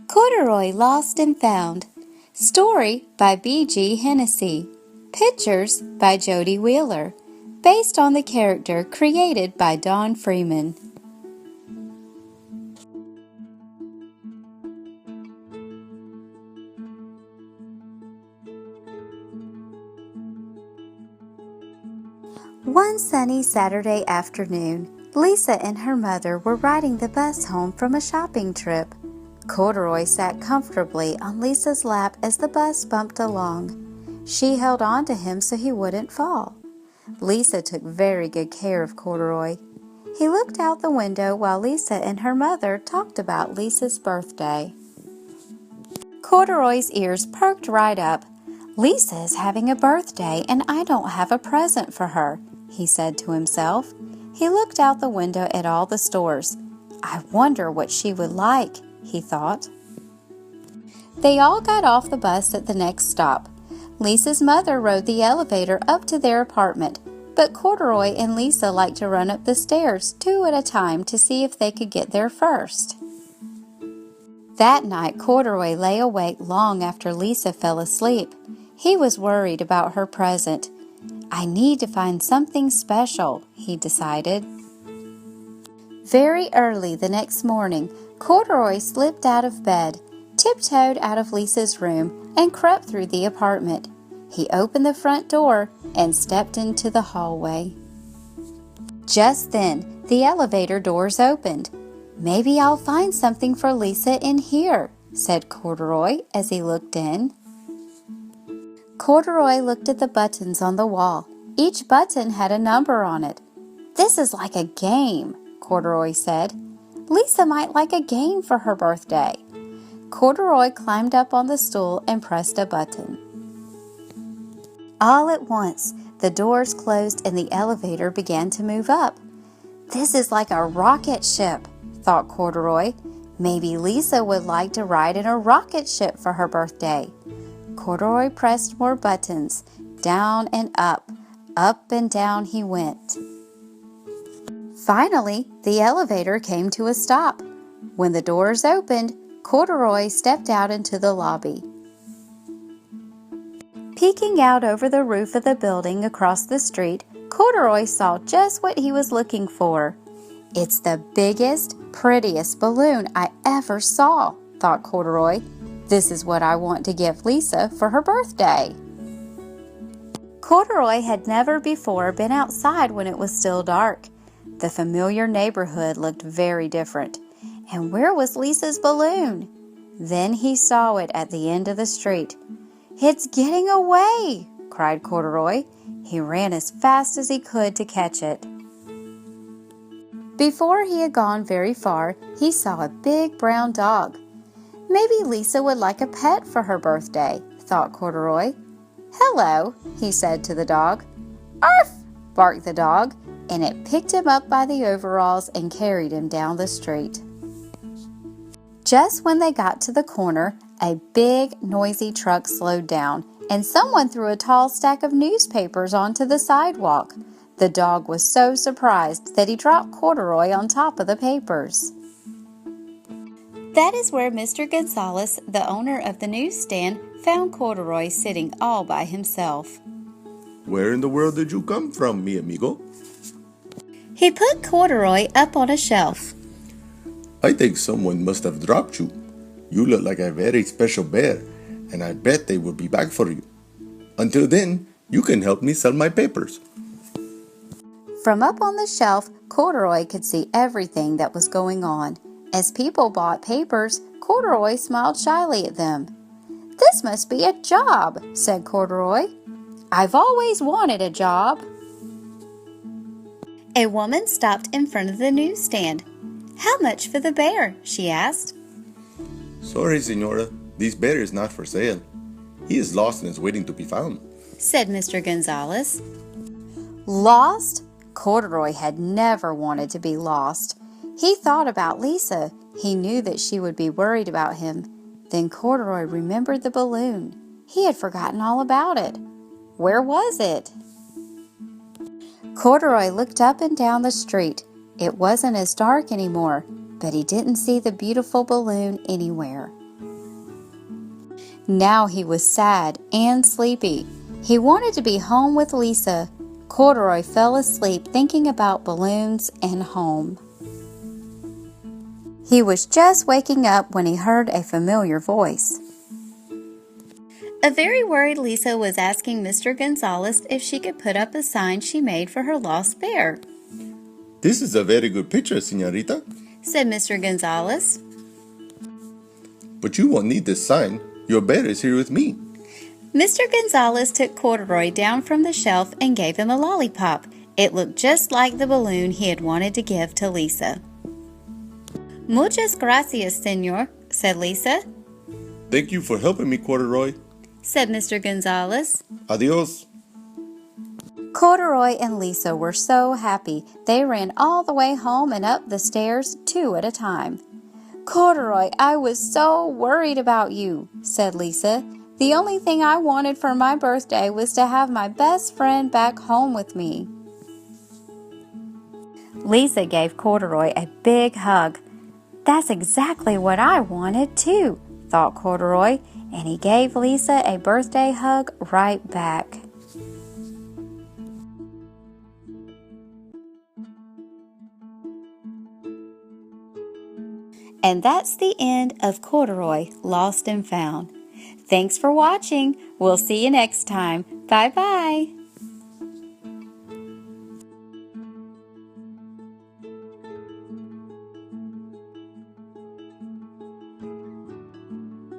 Corduroy Lost and Found. Story by B.G. Hennessy. Pictures by Jody Wheeler. Based on the character created by Don Freeman. One sunny Saturday afternoon, Lisa and her mother were riding the bus home from a shopping trip. Corduroy sat comfortably on Lisa's lap as the bus bumped along. She held on to him so he wouldn't fall. Lisa took very good care of Corduroy. He looked out the window while Lisa and her mother talked about Lisa's birthday. Corduroy's ears perked right up. "Lisa is having a birthday and I don't have a present for her," he said to himself. He looked out the window at all the stores. "I wonder what she would like," he thought. They all got off the bus at the next stop. Lisa's mother rode the elevator up to their apartment, but Corduroy and Lisa liked to run up the stairs 2 at a time to see if they could get there first. That night, Corduroy lay awake long after Lisa fell asleep. He was worried about her present. "I need to find something special," he decided. Very early the next morning, Corduroy slipped out of bed, tiptoed out of Lisa's room, and crept through the apartment. He opened the front door and stepped into the hallway. Just then, the elevator doors opened. "Maybe I'll find something for Lisa in here," said Corduroy as he looked in. Corduroy looked at the buttons on the wall. Each button had a number on it. "This is like a game," Corduroy said. "Lisa might like a game for her birthday." Corduroy climbed up on the stool and pressed a button. All at once, the doors closed and the elevator began to move up. "This is like a rocket ship," thought Corduroy. "Maybe Lisa would like to ride in a rocket ship for her birthday." Corduroy pressed more buttons. Down and up and down he went. Finally, the elevator came to a stop. When the doors opened, Corduroy stepped out into the lobby. Peeking out over the roof of the building across the street, Corduroy saw just what he was looking for. "It's the biggest, prettiest balloon I ever saw," thought Corduroy. "This is what I want to give Lisa for her birthday." Corduroy had never before been outside when it was still dark. The familiar neighborhood looked very different. And where was Lisa's balloon? Then he saw it at the end of the street. "It's getting away!" cried Corduroy. He ran as fast as he could to catch it. Before he had gone very far, he saw a big brown dog. "Maybe Lisa would like a pet for her birthday," thought Corduroy. "Hello," he said to the dog. "Arf!" barked the dog, and it picked him up by the overalls and carried him down the street. Just when they got to the corner, a big, noisy truck slowed down, and someone threw a tall stack of newspapers onto the sidewalk. The dog was so surprised that he dropped Corduroy on top of the papers. That is where Mr. Gonzalez, the owner of the newsstand, found Corduroy sitting all by himself. "Where in the world did you come from, mi amigo?" He put Corduroy up on a shelf. "I think someone must have dropped you. You look like a very special bear, and I bet they will be back for you. Until then, you can help me sell my papers." From up on the shelf, Corduroy could see everything that was going on. As people bought papers, Corduroy smiled shyly at them. "This must be a job," said Corduroy. "I've always wanted a job." A woman stopped in front of the newsstand. "How much for the bear?" she asked. "Sorry, senora, this bear is not for sale. He is lost and is waiting to be found," said Mr. Gonzalez. Lost? Corduroy had never wanted to be lost. He thought about Lisa. He knew that she would be worried about him. Then Corduroy remembered the balloon. He had forgotten all about it. Where was it? Corduroy looked up and down the street. It wasn't as dark anymore. but he didn't see the beautiful balloon anywhere. Now he was sad and sleepy. He wanted to be home with Lisa. Corduroy fell asleep thinking about balloons and home. He was just waking up when he heard a familiar voice. A very worried Lisa was asking Mr. Gonzalez if she could put up a sign she made for her lost bear. This is a very good picture, señorita, said Mr. Gonzalez. but you won't need this sign. Your bear is here with me. Mr. Gonzalez took Corduroy down from the shelf and gave him a lollipop. It looked just like the balloon he had wanted to give to Lisa. Muchas gracias, señor, said Lisa. Thank you for helping me, Corduroy. Said Mr. Gonzalez. Adios. Corduroy and Lisa were so happy. They ran all the way home and up the stairs, 2 at a time. Corduroy, I was so worried about you, said Lisa. The only thing I wanted for my birthday was to have my best friend back home with me. Lisa gave Corduroy a big hug. That's exactly what I wanted too, thought Corduroy, and he gave Lisa a birthday hug right back. And that's the end of Corduroy, Lost and Found. Thanks for watching. We'll see you next time. Bye-bye.